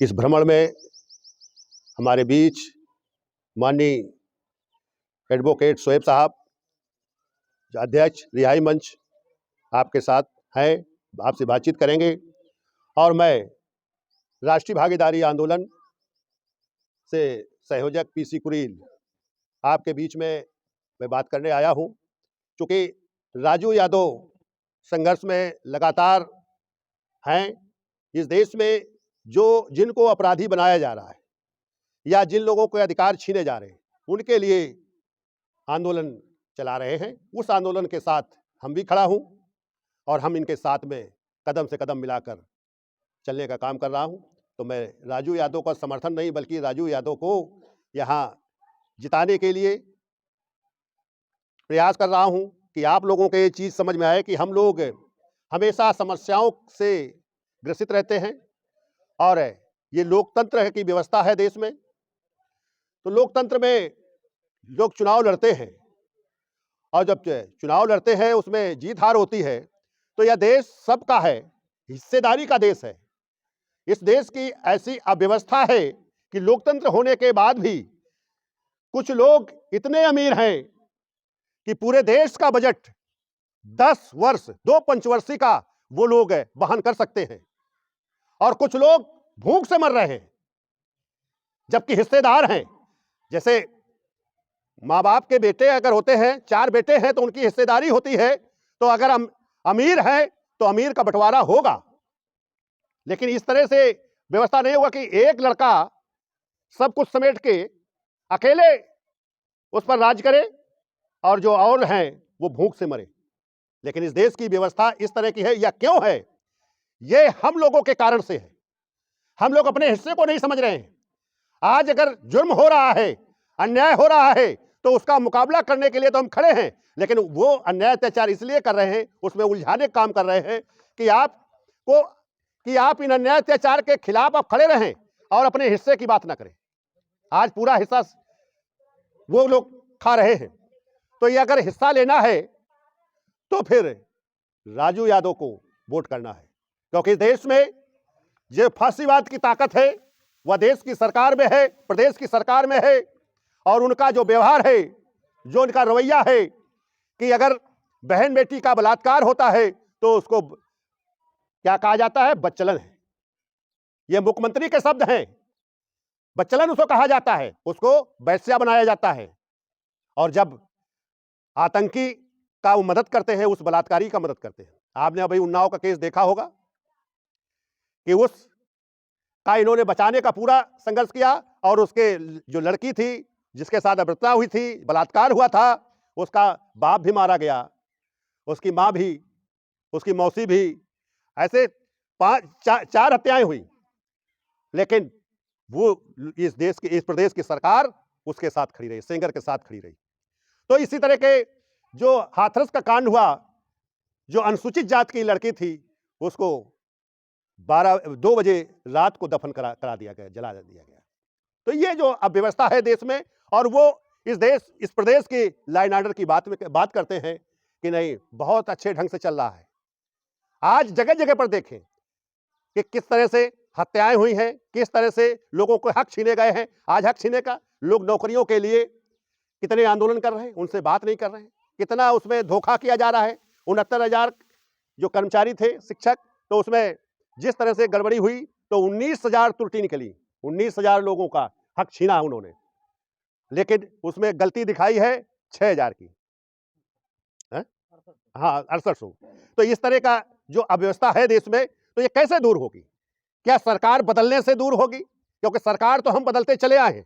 इस भ्रमण में हमारे बीच माननीय एडवोकेट शोएब साहब, जो अध्यक्ष रिहाई मंच आपके साथ हैं, आपसे बातचीत करेंगे। और मैं राष्ट्रीय भागीदारी आंदोलन से संयोजक पीसी कुरील आपके बीच में मैं बात करने आया हूं। चूँकि राजू यादव संघर्ष में लगातार हैं। इस देश में जिनको अपराधी बनाया जा रहा है या जिन लोगों के अधिकार छीने जा रहे हैं, उनके लिए आंदोलन चला रहे हैं। उस आंदोलन के साथ हम भी खड़ा हूं और हम इनके साथ में कदम से कदम मिलाकर चलने का काम कर रहा हूं। तो मैं राजू यादव का समर्थन नहीं, बल्कि राजू यादव को यहाँ जिताने के लिए प्रयास कर रहा हूं कि आप लोगों को ये चीज़ समझ में आए कि हम लोग हमेशा समस्याओं से ग्रसित रहते हैं और ये लोकतंत्र की व्यवस्था है देश में। तो लोकतंत्र में लोग चुनाव लड़ते हैं और जब चुनाव लड़ते हैं उसमें जीत हार होती है, तो यह देश सबका है, हिस्सेदारी का देश है। इस देश की ऐसी अव्यवस्था है कि लोकतंत्र होने के बाद भी कुछ लोग इतने अमीर हैं कि पूरे देश का बजट 10 वर्ष 2 पंचवर्षीय का वो लोग वहन कर सकते हैं और कुछ लोग भूख से मर रहे हैं, जबकि हिस्सेदार हैं। जैसे माँ बाप के बेटे अगर होते हैं, 4 बेटे हैं तो उनकी हिस्सेदारी होती है। तो अगर हम अमीर है तो अमीर का बंटवारा होगा, लेकिन इस तरह से व्यवस्था नहीं होगा कि एक लड़का सब कुछ समेट के अकेले उस पर राज करे और जो और हैं वो भूख से मरे। लेकिन इस देश की व्यवस्था इस तरह की है। यह क्यों है? ये हम लोगों के कारण से है। हम लोग अपने हिस्से को नहीं समझ रहे हैं। आज अगर जुर्म हो रहा है, अन्याय हो रहा है, तो उसका मुकाबला करने के लिए तो हम खड़े हैं, लेकिन वो अन्याय अत्याचार इसलिए कर रहे हैं, उसमें उलझाने का काम कर रहे हैं कि आप इन अन्याय अत्याचार के खिलाफ आप खड़े रहें और अपने हिस्से की बात ना करें। आज पूरा हिस्सा वो लोग खा रहे हैं। तो ये अगर हिस्सा लेना है तो फिर राजू यादव को वोट करना है, क्योंकि देश में जो फांसीवाद की ताकत है वह देश की सरकार में है, प्रदेश की सरकार में है। और उनका जो व्यवहार है, जो उनका रवैया है कि अगर बहन बेटी का बलात्कार होता है तो उसको क्या कहा जाता है? बच्चलन है। ये मुख्यमंत्री के शब्द हैं। बच्चलन उसको कहा जाता है, उसको वैश्या बनाया जाता है। और जब आतंकी का वो मदद करते हैं, उस बलात्कारी का मदद करते हैं। आपने अभी उन्नाव का केस देखा होगा कि उस का इन्होंने बचाने का पूरा संघर्ष किया और उसके जो लड़की थी जिसके साथ अभद्रता हुई थी, बलात्कार हुआ था, उसका बाप भी मारा गया, उसकी माँ भी, उसकी मौसी भी। ऐसे 4 हत्याएं हुई, लेकिन वो इस प्रदेश की सरकार उसके साथ खड़ी रही, सेंगर के साथ खड़ी रही। तो इसी तरह के जो हाथरस का कांड हुआ, जो अनुसूचित जाति की लड़की थी, उसको 2 बजे रात को दफन करा दिया गया, जला दिया गया। तो ये जो अव्यवस्था है देश में, और वो इस प्रदेश की लॉ एंड ऑर्डर की बात करते हैं कि नहीं, बहुत अच्छे ढंग से चल रहा है। आज जगह जगह पर देखें कि किस तरह से हत्याएं हुई हैं, किस तरह से लोगों को हक छीने गए हैं। आज हक छीने का लोग नौकरियों के लिए कितने आंदोलन कर रहे हैं, उनसे बात नहीं कर रहे हैं। कितना उसमें धोखा किया जा रहा है। 69,000 जो कर्मचारी थे शिक्षक, तो उसमें जिस तरह से गड़बड़ी हुई तो 19,000 त्रुटि निकली। 19,000 लोगों का हक छीना उन्होंने, लेकिन उसमें गलती दिखाई है 6,000 की, हाँ 6800। तो इस तरह का जो अव्यवस्था है देश में, तो ये कैसे दूर होगी? क्या सरकार बदलने से दूर होगी? क्योंकि सरकार तो हम बदलते चले आए हैं।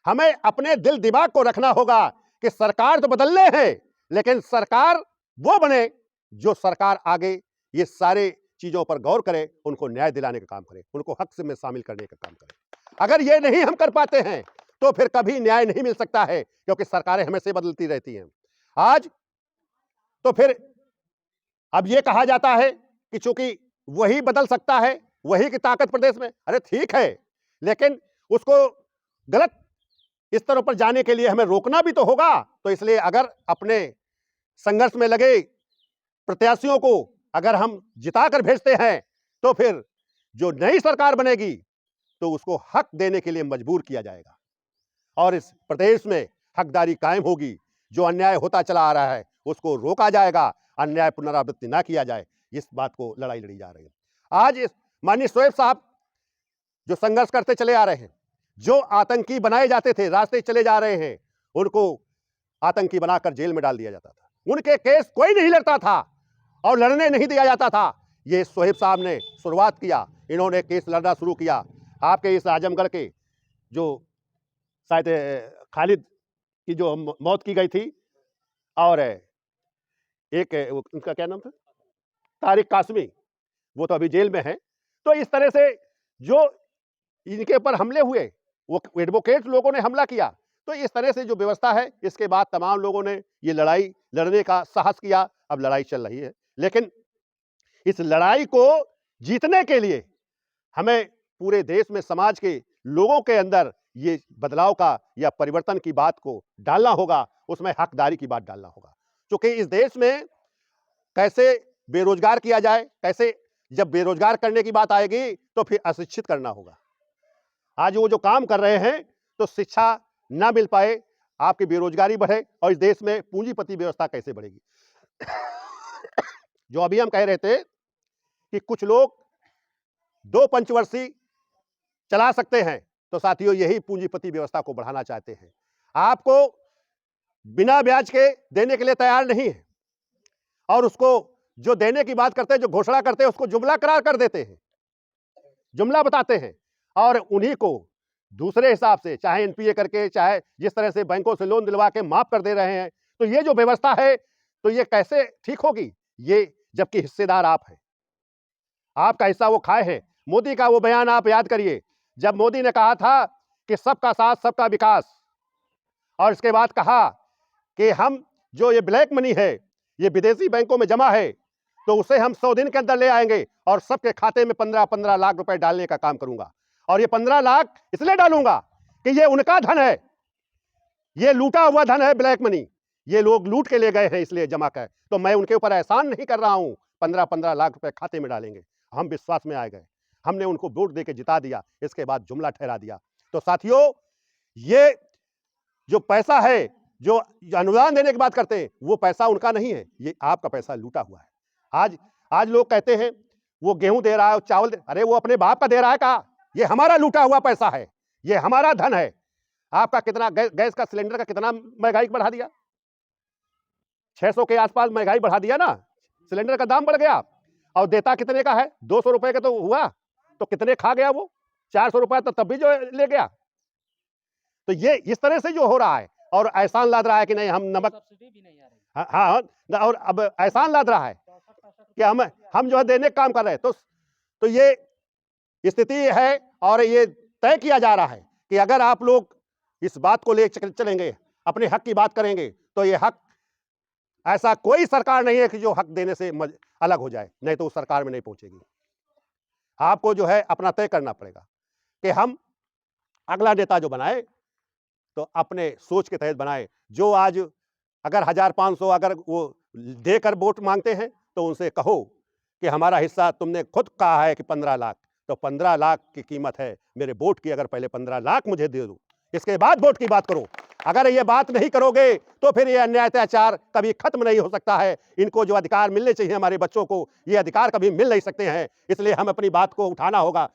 हमें अपने दिल दिमाग को रखना होगा कि सरकार तो बदलने हैं, लेकिन सरकार वो बने जो सरकार आगे ये सारे चीजों पर गौर करे, उनको न्याय दिलाने का काम करे, उनको हक से में शामिल करने का काम करे। अगर ये नहीं हम कर पाते हैं तो फिर कभी न्याय नहीं मिल सकता है, क्योंकि सरकारें हमेशा बदलती रहती हैं। आज तो फिर अब ये कहा जाता है कि चूंकि वही बदल सकता है, वही की ताकत प्रदेश में। अरे ठीक है, लेकिन उसको गलत स्तरों पर जाने के लिए हमें रोकना भी तो होगा। तो इसलिए अगर अपने संघर्ष में लगे प्रत्याशियों को अगर हम जिता कर भेजते हैं, तो फिर जो नई सरकार बनेगी तो उसको हक देने के लिए मजबूर किया जाएगा और इस प्रदेश में हकदारी कायम होगी। जो अन्याय होता चला आ रहा है उसको रोका जाएगा, अन्याय पुनरावृत्ति ना किया जाए, इस बात को लड़ाई लड़ी जा रही है। आज इस माननीय शोएब साहब जो संघर्ष करते चले आ रहे हैं, जो आतंकी बनाए जाते थे, रास्ते चले जा रहे हैं, उनको आतंकी बनाकर जेल में डाल दिया जाता था, उनके केस कोई नहीं लड़ता था और लड़ने नहीं दिया जाता था। ये शोएब साहब ने शुरुआत किया, इन्होंने केस लड़ना शुरू किया। आपके इस आजमगढ़ के जो शायद खालिद की जो मौत की गई थी और एक उनका क्या नाम था, तारिक कासमी, वो तो अभी जेल में है। तो इस तरह से जो इनके ऊपर हमले हुए, वो एडवोकेट लोगों ने हमला किया। तो इस तरह से जो व्यवस्था है, इसके बाद तमाम लोगों ने ये लड़ाई लड़ने का साहस किया। अब लड़ाई चल रही है, लेकिन इस लड़ाई को जीतने के लिए हमें पूरे देश में समाज के लोगों के अंदर ये बदलाव का या परिवर्तन की बात को डालना होगा, उसमें हकदारी की बात डालना होगा। क्योंकि इस देश में कैसे बेरोजगार किया जाए, कैसे जब बेरोजगार करने की बात आएगी तो फिर अशिक्षित करना होगा। आज वो जो काम कर रहे हैं तो शिक्षा ना मिल पाए, आपकी बेरोजगारी बढ़े और इस देश में पूंजीपति व्यवस्था कैसे बढ़ेगी। जो अभी हम कह रहे थे कि कुछ लोग 2 पंचवर्षीय चला सकते हैं, तो साथियों यही पूंजीपति व्यवस्था को बढ़ाना चाहते हैं। आपको बिना ब्याज के देने के लिए तैयार नहीं है और उसको जो देने की बात करते हैं, जो घोषणा करते हैं, उसको जुमला करार कर देते हैं, जुमला बताते हैं और उन्हीं को दूसरे हिसाब से चाहे एनपीए करके, चाहे जिस तरह से बैंकों से लोन दिलवा के माफ कर दे रहे हैं। तो ये जो व्यवस्था है, तो ये कैसे ठीक होगी? ये जबकि हिस्सेदार आप हैं, आपका हिस्सा वो खाए हैं। मोदी का वो बयान आप याद करिए, जब मोदी ने कहा था कि सबका साथ सबका विकास, और इसके बाद कहा कि हम जो ये ब्लैक मनी है, ये विदेशी बैंकों में जमा है, तो उसे हम 100 दिन के अंदर ले आएंगे और सबके खाते में 15-15 लाख रुपए डालने का काम करूंगा। और ये 15 लाख इसलिए डालूंगा कि ये उनका धन है, ये लूटा हुआ धन है, ब्लैक मनी, ये लोग लूट के ले गए हैं इसलिए जमा कर। तो मैं उनके ऊपर एहसान नहीं कर रहा हूं, 15-15 लाख रुपए खाते में डालेंगे। हम विश्वास में आ गए, हमने उनको वोट देके जिता दिया, इसके बाद जुमला ठहरा दिया। तो साथियों, ये जो पैसा है, जो अनुदान देने की बात करते हैं, वो पैसा उनका नहीं है, ये आपका पैसा लूटा हुआ है। आज लोग कहते हैं वो गेहूं दे रहा है, चावल अरे वो अपने बाप का दे रहा है का? ये हमारा लूटा हुआ पैसा है, ये हमारा धन है। आपका कितना गैस का सिलेंडर का कितना महंगाई बढ़ा दिया, 600 के आसपास महंगाई बढ़ा दिया ना, सिलेंडर का दाम बढ़ गया। और देता कितने का है? 200 रुपए का तो हुआ, तो कितने खा गया वो? 400 रुपए तो तब भी जो ले गया। तो ये इस तरह से जो हो रहा है और एहसान लाद रहा है कि नहीं हम नमक, सब्सिडी भी नहीं आ रही। हाँ, और अब एहसान लाद रहा है कि हम जो है देने का काम कर रहे हैं। तो ये स्थिति है और ये तय किया जा रहा है कि अगर आप लोग इस बात को ले चलेंगे, अपने हक की बात करेंगे, तो ये हक, ऐसा कोई सरकार नहीं है कि जो हक देने से अलग हो जाए, नहीं तो उस सरकार में नहीं पहुंचेगी। आपको जो है अपना तय करना पड़ेगा कि हम अगला नेता जो बनाए तो अपने सोच के तहत बनाए। जो आज अगर 1500 अगर वो देकर वोट मांगते हैं, तो उनसे कहो कि हमारा हिस्सा तुमने खुद कहा है कि 15 लाख, तो 15 लाख की कीमत है मेरे वोट की, अगर पहले 15 लाख मुझे दे दो, इसके बाद वोट की बात करो। अगर ये बात नहीं करोगे तो फिर ये अन्याय अत्याचार कभी खत्म नहीं हो सकता है। इनको जो अधिकार मिलने चाहिए हमारे बच्चों को, ये अधिकार कभी मिल नहीं सकते हैं। इसलिए हम अपनी बात को उठाना होगा।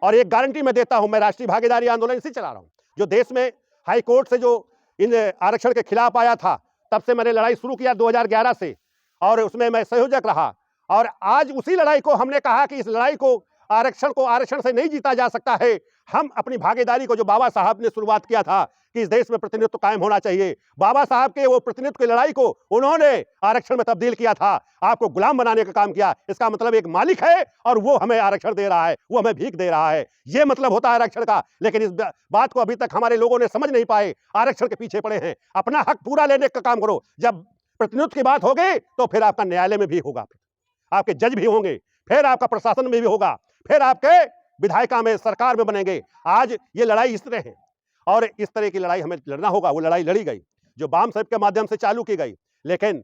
और एक गारंटी मैं देता हूं, मैं राष्ट्रीय भागीदारी आंदोलन इसी चला रहा हूं, जो देश में हाई कोर्ट से जो इन आरक्षण के खिलाफ आया था, तब से मैंने लड़ाई शुरू किया 2011 से, और उसमें मैं संयोजक रहा। और आज उसी लड़ाई को हमने कहा कि इस लड़ाई को, आरक्षण से नहीं जीता जा सकता है। हम अपनी भागीदारी को, जो बाबा साहब ने शुरुआत किया था कि इस देश में प्रतिनिधित्व कायम होना चाहिए, बाबा साहब के वो प्रतिनिधित्व की लड़ाई को उन्होंने आरक्षण में तब्दील किया था, आपको गुलाम बनाने का काम किया। इसका मतलब एक मालिक है और वो हमें आरक्षण दे रहा है, वो हमें भीख दे रहा है, ये मतलब होता है आरक्षण का। लेकिन इस बात को अभी तक हमारे लोगों ने समझ नहीं पाए, आरक्षण के पीछे पड़े हैं। अपना हक पूरा लेने का काम करो। जब प्रतिनिधित्व की बात होगी तो फिर आपका न्यायालय में भी होगा, आपके जज भी होंगे, फिर आपका प्रशासन में भी होगा, फिर आपके विधायिका में, सरकार में बनेंगे। आज ये लड़ाई इस तरह है और इस तरह की लड़ाई हमें लड़ना होगा। वो लड़ाई लड़ी गई जो बाम साहब के माध्यम से चालू की गई, लेकिन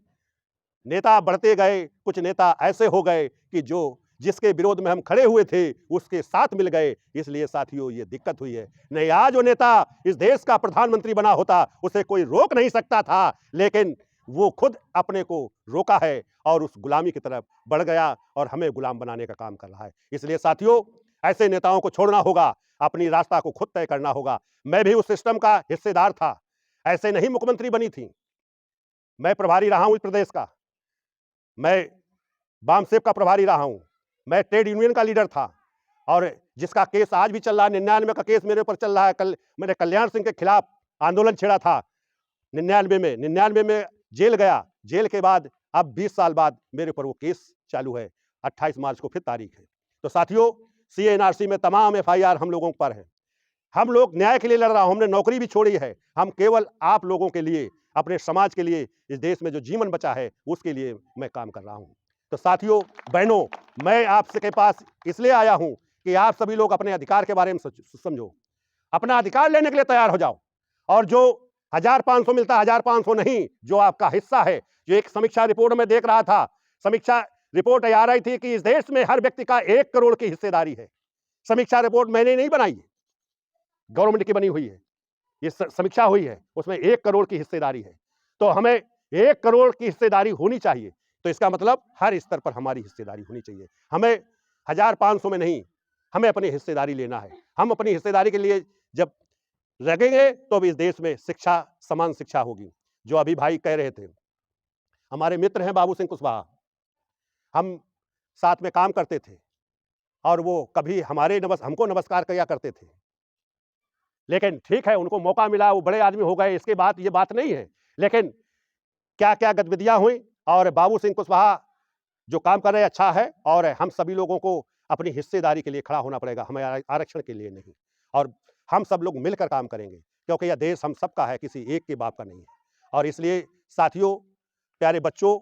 नेता बढ़ते गए, कुछ नेता ऐसे हो गए कि जो जिसके विरोध में हम खड़े हुए थे उसके साथ मिल गए, इसलिए साथियों ये दिक्कत हुई है। नहीं, आज जो नेता इस देश का प्रधानमंत्री बना होता उसे कोई रोक नहीं सकता था, लेकिन वो खुद अपने को रोका है और उस गुलामी की तरफ बढ़ गया और हमें गुलाम बनाने का काम कर रहा है। इसलिए साथियों, ऐसे नेताओं को छोड़ना होगा, अपनी रास्ता को खुद तय करना होगा। मैं भी उस सिस्टम का हिस्सेदार था, ऐसे नहीं मुख्यमंत्री बनी थी। मैं प्रभारी रहा हूं इस प्रदेश का, मैं बामसेफ का प्रभारी रहा हूं, मैं ट्रेड यूनियन का लीडर था और जिसका केस आज भी चल रहा है, 99 का केस मेरे ऊपर चल रहा है। मैंने कल्याण सिंह के खिलाफ आंदोलन छेड़ा था 99 में जेल गया। जेल के बाद अब 20 साल बाद मेरे ऊपर वो केस चालू है। 28 मार्च को फिर तारीख है। तो साथियों, सीएनआरसी में तमाम एफआईआर हम लोगों पर है। हम लोग न्याय के लिए लड़ रहा हूं, हमने नौकरी भी छोड़ी है। हम केवल आप लोगों के लिए, अपने समाज के लिए, इस देश में जो जीवन बचा है उसके लिए मैं काम कर रहा हूं। तो साथियों, बहनों, मैं आपसे के पास इसलिए आया हूं कि आप सभी लोग अपने अधिकार के बारे में समझो, अपना अधिकार लेने के लिए तैयार हो जाओ। और जो 1500 मिलता है, 1500 नहीं, जो आपका हिस्सा है। जो एक समीक्षा रिपोर्ट में देख रहा था, समीक्षा रिपोर्ट आ रही थी कि इस देश में हर व्यक्ति का 1 करोड़ की हिस्सेदारी है। समीक्षा रिपोर्ट मैंने नहीं बनाई है, गवर्नमेंट की बनी हुई है, ये समीक्षा हुई है, उसमें 1 करोड़ की हिस्सेदारी है। तो हमें 1 करोड़ की हिस्सेदारी होनी चाहिए। तो इसका मतलब हर स्तर पर हमारी हिस्सेदारी होनी चाहिए। हमें 1500 में नहीं, हमें अपनी हिस्सेदारी लेना है। हम अपनी हिस्सेदारी के लिए जब लगेंगे तो अब इस देश में शिक्षा, समान शिक्षा होगी। जो अभी भाई कह रहे थे, हमारे मित्र हैं बाबू सिंह कुशवाहा, हम साथ में काम करते थे और वो कभी हमको नमस्कार किया करते थे। लेकिन ठीक है, उनको मौका मिला, वो बड़े आदमी हो गए, इसके बाद ये बात नहीं है। लेकिन क्या क्या गतिविधियां हुई, और बाबू सिंह कुशवाहा जो काम कर रहे हैं अच्छा है, और हम सभी लोगों को अपनी हिस्सेदारी के लिए खड़ा होना पड़ेगा, हमें आरक्षण के लिए नहीं। और हम सब लोग मिलकर काम करेंगे, क्योंकि यह देश हम सबका है, किसी एक के बाप का नहीं है। और इसलिए साथियों, प्यारे बच्चों,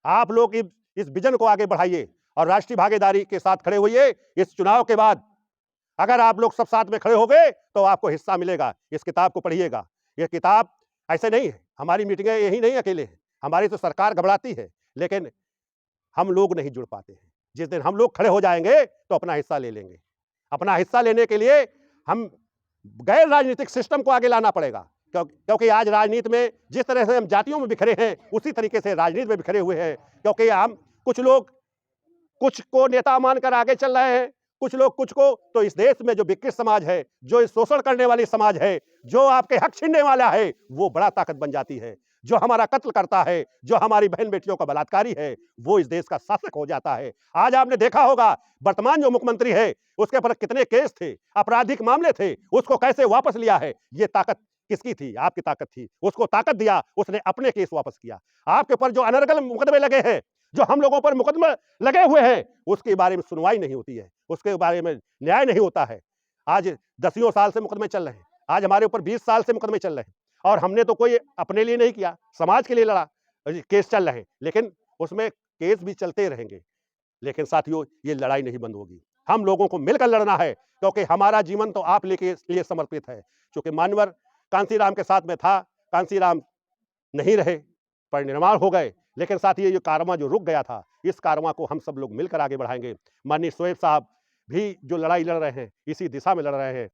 आप लोग इस विजन को आगे बढ़ाइए और राष्ट्रीय भागीदारी के साथ खड़े होइए। इस चुनाव के बाद अगर आप लोग सब साथ में खड़े हो गए तो आपको हिस्सा मिलेगा। इस किताब को पढ़िएगा। यह किताब ऐसे नहीं है, हमारी मीटिंगें यही नहीं अकेले हैं, हमारी तो सरकार घबराती है, लेकिन हम लोग नहीं जुड़ पाते हैं। जिस दिन हम लोग खड़े हो जाएंगे तो अपना हिस्सा ले लेंगे। अपना हिस्सा लेने के लिए हम गैर राजनीतिक सिस्टम को आगे लाना पड़ेगा, क्योंकि आज राजनीति में जिस तरह से हम जातियों में बिखरे हैं, उसी तरीके से राजनीति में बिखरे हुए हैं। क्योंकि हम कुछ लोग कुछ को नेता मानकर आगे चल रहे हैं, कुछ लोग कुछ को। तो इस देश में जो विकृत समाज है, जो इस शोषण करने वाली समाज है, जो आपके हक छीनने वाला है, वो बड़ा ताकत बन जाती है। जो हमारा कत्ल करता है, जो हमारी बहन बेटियों का बलात्कारी है, वो इस देश का शासक हो जाता है। आज आपने देखा होगा, वर्तमान जो मुख्यमंत्री है उसके ऊपर कितने केस थे, आपराधिक मामले थे, उसको कैसे वापस लिया है। ये ताकत किसकी थी? आपकी ताकत थी। उसको ताकत दिया, उसने अपने केस वापस किया। आपके ऊपर जो अनर्गल मुकदमे लगे हैं, जो हम लोगों पर मुकदमे लगे हुए हैं, उसके बारे में सुनवाई नहीं होती है, उसके बारे में न्याय नहीं होता है। आज 10 साल से मुकदमे चल रहे हैं, आज हमारे ऊपर 20 साल से मुकदमे चल रहे हैं, और हमने तो कोई अपने लिए नहीं किया, समाज के लिए लड़ा। केस चल रहे हैं, लेकिन उसमें केस भी चलते रहेंगे। लेकिन साथियों, ये लड़ाई नहीं बंद होगी। हम लोगों को मिलकर लड़ना है, क्योंकि हमारा जीवन तो आप के लिए समर्पित है। क्योंकि मान्यवर कांसीराम के साथ में था, कांसीराम नहीं रहे, परिनिर्वाण हो गए, लेकिन साथियों, ये कारवां जो रुक गया था, इस कारवां को हम सब लोग मिलकर आगे बढ़ाएंगे। माननीय शोएब साहब भी जो लड़ाई लड़ रहे हैं, इसी दिशा में लड़ रहे हैं।